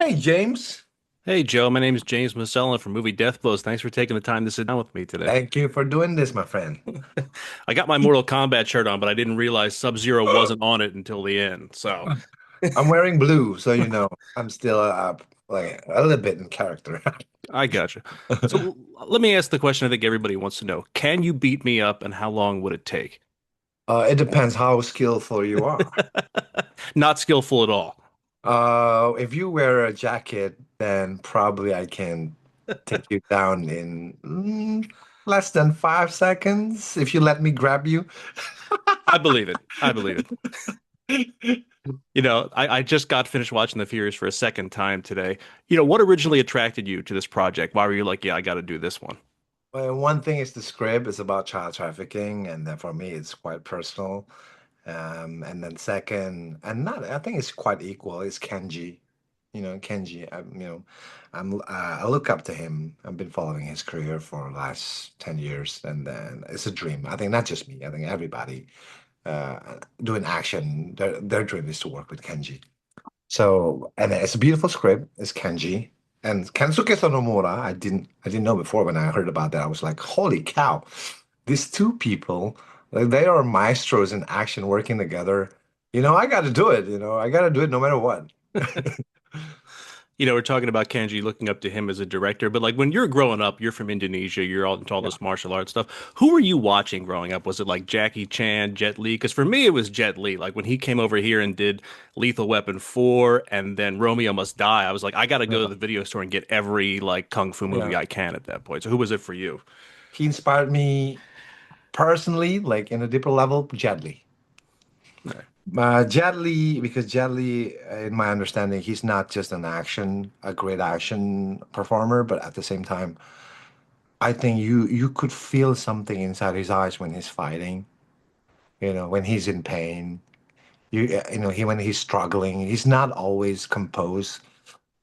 Hey, James. Hey Joe, my name is James Masella from MovieDeathblows. Thanks for taking the time to sit down with me today. Thank you for doing this, my friend. I got my Mortal Kombat shirt on, but I didn't realize Sub-Zero wasn't on it until the end. So I'm wearing blue, so you know I'm still like a little bit in character. I gotcha. So let me ask the question I think everybody wants to know. Can you beat me up and how long would it take? It depends how skillful you are. Not skillful at all. If you wear a jacket, then probably I can take you down in less than 5 seconds if you let me grab you. I believe it. I believe it. I just got finished watching The Furious for a second time today. What originally attracted you to this project? Why were you like, yeah, I got to do this one? Well, one thing is the script is about child trafficking, and then for me, it's quite personal. And then second, and not, I think it's quite equal. It's Kenji. Kenji. I look up to him. I've been following his career for the last 10 years, and then it's a dream. I think not just me. I think everybody doing action, their dream is to work with Kenji. So, and it's a beautiful script. It's Kenji and Kensuke Sonomura. I didn't know before when I heard about that. I was like, holy cow, these two people, like, they are maestros in action working together. I got to do it. I got to do it no matter what. We're talking about Kanji looking up to him as a director, but like when you're growing up, you're from Indonesia, you're all into all Yeah. this martial arts stuff. Who were you watching growing up? Was it like Jackie Chan, Jet Li? Because for me, it was Jet Li. Like when he came over here and did Lethal Weapon 4 and then Romeo Must Die, I was like, I got to go to Yeah. the video store and get every like kung fu movie Yeah. I can at that point. So who was it for you? He inspired me personally, like in a deeper level, Jet Li. Right. Jet Li, because Jet Li, in my understanding, he's not just a great action performer, but at the same time, I think you could feel something inside his eyes when he's fighting, when he's in pain. He when he's struggling, he's not always composed.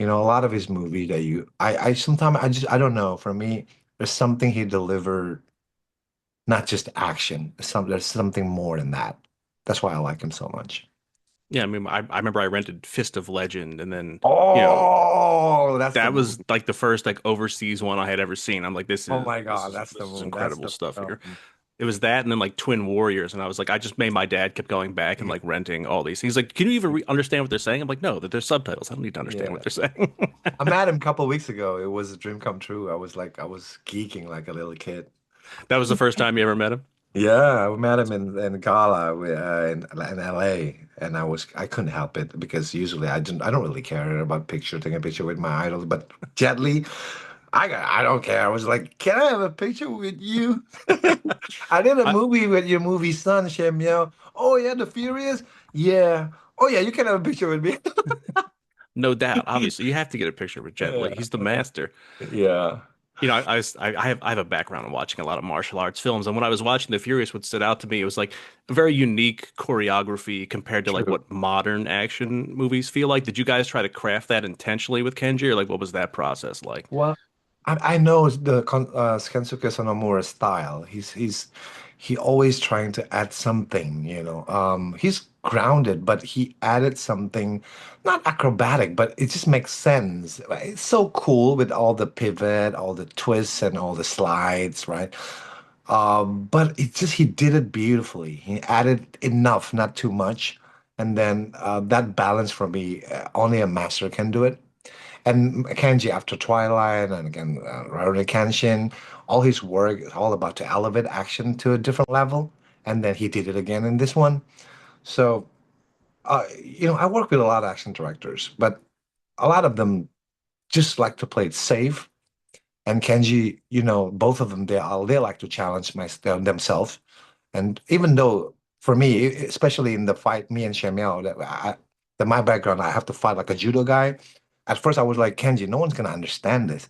A lot of his movie that I sometimes I don't know. For me, there's something he delivered, not just action. There's something more than that. That's why I like him so much. Yeah, I mean, I remember I rented Fist of Legend, and then, you know, Oh, that's the that was movie. like the first like overseas one I had ever seen. I'm like, this Oh is my this God, is that's the this is movie. That's incredible the stuff here. film. It was that, and then like Twin Warriors, and I was like, I just made my dad kept going back and like renting all these. He's like, can you even re understand what they're saying? I'm like, no, that there's subtitles. I don't need to understand what Yeah. they're saying. I met him a couple of weeks ago. It was a dream come true. I was geeking like a little kid. That was the first time you ever met him. Yeah, we met him in Gala in LA, and I couldn't help it because usually I don't really care about taking a picture with my idols, but Jet Li, I don't care. I was like, can I have a picture with you? I did a I, movie with your movie son, Shem Yao. Oh yeah, The Furious. Yeah. Oh yeah, you can have a picture with me. no doubt, obviously, you have to get a picture with Jet Li. Yeah. He's the master. Yeah. I have a background in watching a lot of martial arts films, and when I was watching The Furious, what stood out to me, it was like a very unique choreography compared to like True. what modern action movies feel like. Did you guys try to craft that intentionally with Kenji, or like what was that process like? Well, I know Kensuke Sonomura's style. He always trying to add something. He's grounded, but he added something, not acrobatic, but it just makes sense. Right? It's so cool with all the pivot, all the twists, and all the slides, right? But he did it beautifully. He added enough, not too much, and then that balance for me, only a master can do it. And Kenji after Twilight and again Rurouni Kenshin, all his work is all about to elevate action to a different level. And then he did it again in this one. So, I work with a lot of action directors, but a lot of them just like to play it safe. And Kenji, both of them, they like to challenge themselves. And even though for me, especially in the fight, me and Shamel, my background, I have to fight like a judo guy. At first, I was like, Kenji, no one's gonna understand this.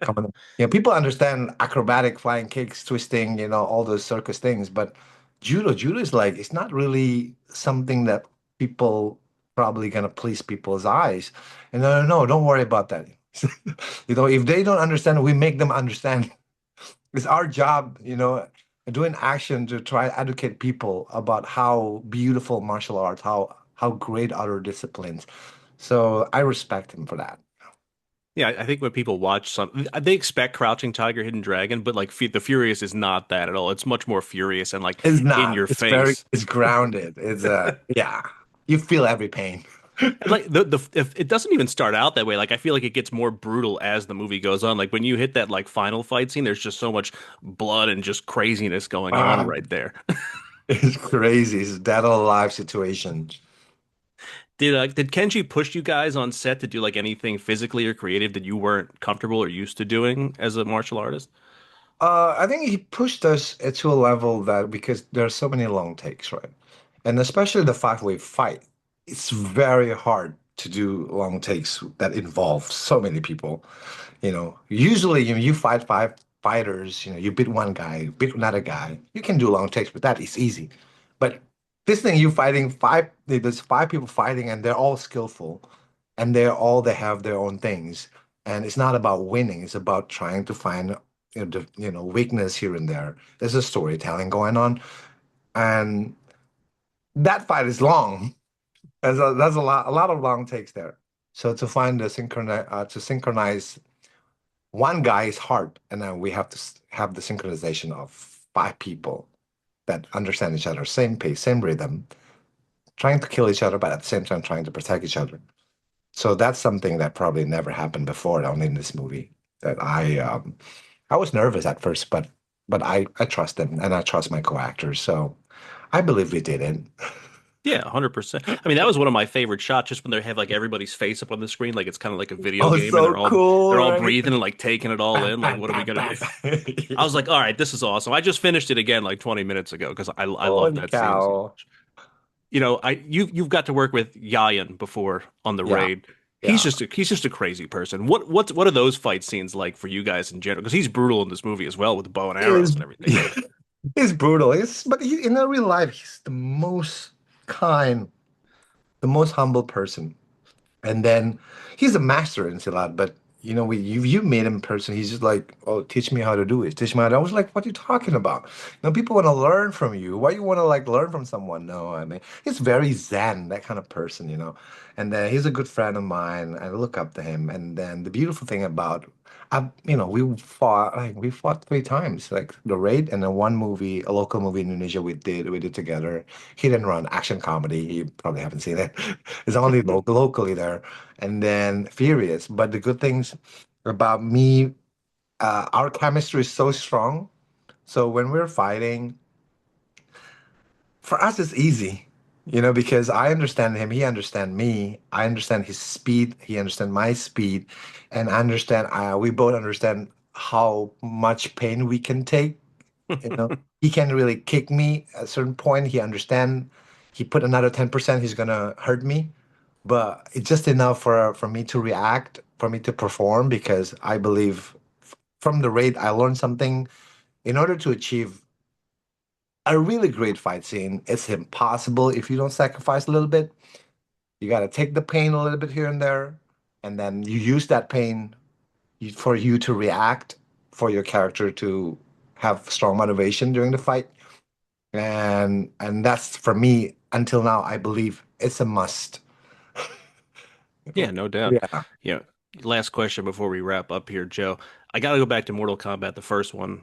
Come on. People understand acrobatic flying kicks, twisting, all those circus things, but judo is like it's not really something that people probably gonna please people's eyes. And no, no, no, don't worry about that. If they don't understand, we make them understand. It's our job, doing action to try to educate people about how beautiful martial arts, how great other disciplines. So I respect him for that. Yeah, I think when people watch some, they expect Crouching Tiger, Hidden Dragon, but like the Furious is not that at all. It's much more furious and like It's in not. your It's very. face. It's grounded. It's yeah. You feel every pain. And like the if it doesn't even start out that way. Like I feel like it gets more brutal as the movie goes on. Like when you hit that like final fight scene, there's just so much blood and just craziness going on Ah, right there. it's crazy. It's a dead or alive situation. Did Kenji push you guys on set to do like anything physically or creative that you weren't comfortable or used to doing as a martial artist? I think he pushed us to a level that because there are so many long takes, right? And especially the five-way fight, it's very hard to do long takes that involve so many people. Usually you fight five fighters, you beat one guy, beat another guy. You can do long takes, but that is easy. But this thing, you fighting there's five people fighting, and they're all skillful, and they have their own things. And it's not about winning; it's about trying to find weakness here and there. There's a storytelling going on, and that fight is long. There's a lot of long takes there. So to find to synchronize one guy is hard, and then we have to have the synchronization of five people that understand each other, same pace, same rhythm, trying to kill each other, but at the same time trying to protect each other. So that's something that probably never happened before, only in this movie. That I was nervous at first, but I trust them and I trust my co-actors. So I believe we did it. Yeah, 100%. I mean, that was one of my favorite shots, just when they have like everybody's face up on the screen, like it's kind of like a video Oh, game, and so cool, they're all right? breathing and like taking it all Bam, in. Like, bam, what are we bam, gonna bam, do? I was bam. like, all right, this is awesome. I just finished it again like 20 minutes ago because I love Holy that scene so cow. much. You've got to work with Yayan before on the Yeah, raid. yeah. He's just a crazy person. What are those fight scenes like for you guys in general? Because he's brutal in this movie as well with the bow and arrows Is and everything. he's brutal. But in a real life, he's the most kind, the most humble person. And then he's a master in Silat, but you meet him in person, he's just like, oh, teach me how to do it. Teach me how to. I was like, what are you talking about? People want to learn from you. Why you want to like learn from someone? No, I mean, he's very zen, that kind of person. And then he's a good friend of mine. I look up to him. And then the beautiful thing about we fought three times, like the raid, and then one movie, a local movie in Indonesia we did together. Hit and Run, action comedy. You probably haven't seen it. It's only locally there. And then Furious. But the good things about me, our chemistry is so strong. So when we're fighting, for us it's easy, because I understand him, he understand me, I understand his speed, he understand my speed, and I understand we both understand how much pain we can take. He can really kick me at a certain point. He understand. He put another 10%, he's gonna hurt me, but it's just enough for me to react, for me to perform, because I believe from the raid I learned something. In order to achieve a really great fight scene, it's impossible if you don't sacrifice a little bit. You got to take the pain a little bit here and there, and then you use that pain for you to react, for your character to have strong motivation during the fight. And that's for me until now, I believe it's a must. Yeah, no doubt. Yeah. Yeah. Last question before we wrap up here, Joe. I got to go back to Mortal Kombat, the first one,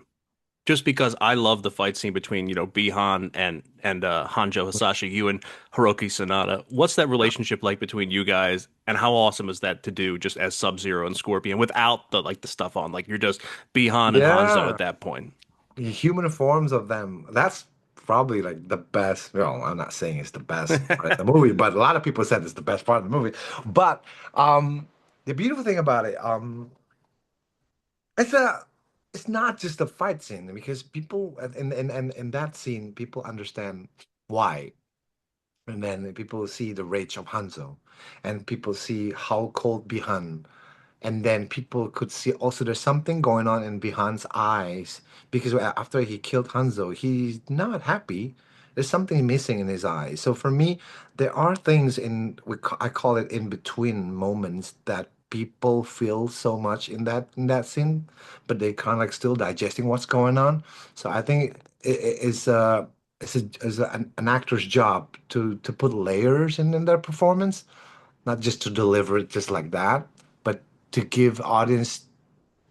just because I love the fight scene between, Bihan and Hanjo Hasashi, you and Hiroki Sanada. What's that relationship like between you guys, and how awesome is that to do just as Sub-Zero and Scorpion without the stuff on? Like you're just Bihan and Hanzo Yeah. at that point. The human forms of them. That's probably like the best. Well, I'm not saying it's the best part of the movie, but a lot of people said it's the best part of the movie. But the beautiful thing about it, it's a it's not just a fight scene, because people in that scene, people understand why. And then people see the rage of Hanzo, and people see how cold Bihan, and then people could see also there's something going on in Bihan's eyes, because after he killed Hanzo, he's not happy. There's something missing in his eyes. So for me, there are things I call it in between moments that people feel so much in that scene, but they kind of like still digesting what's going on. So I think it's an actor's job to put layers in their performance, not just to deliver it just like that, but to give audience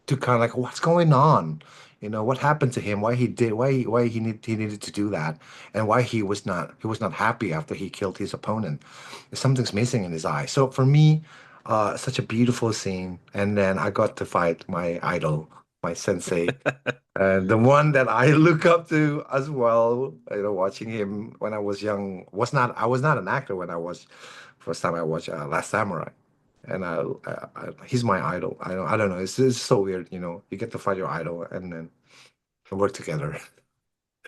to kind of like what's going on, what happened to him, why he did, he needed to do that, and why he was not happy after he killed his opponent. Something's missing in his eye. So for me, such a beautiful scene, and then I got to fight my idol, my sensei, and the one that I look up to as well. Watching him when I was young I was not an actor when I was first time I watched Last Samurai, and he's my idol. I don't know. It's so weird. You get to fight your idol and then work together.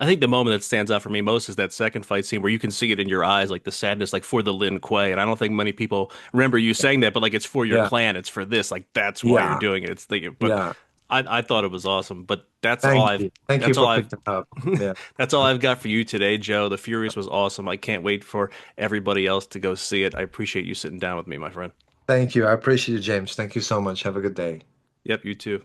I think the moment that stands out for me most is that second fight scene where you can see it in your eyes, like the sadness, like for the Lin Kuei. And I don't think many people remember you saying that, but like it's for your Yeah, clan, it's for this, like that's why you're yeah, doing it. It's thinking, but yeah. I thought it was awesome. But Thank you. Thank you that's all for I've picking up. Yeah. that's all I've got for you today, Joe. The Furious was awesome. I can't wait for everybody else to go see it. I appreciate you sitting down with me, my friend. Thank you. I appreciate you, James. Thank you so much. Have a good day. Yep, you too.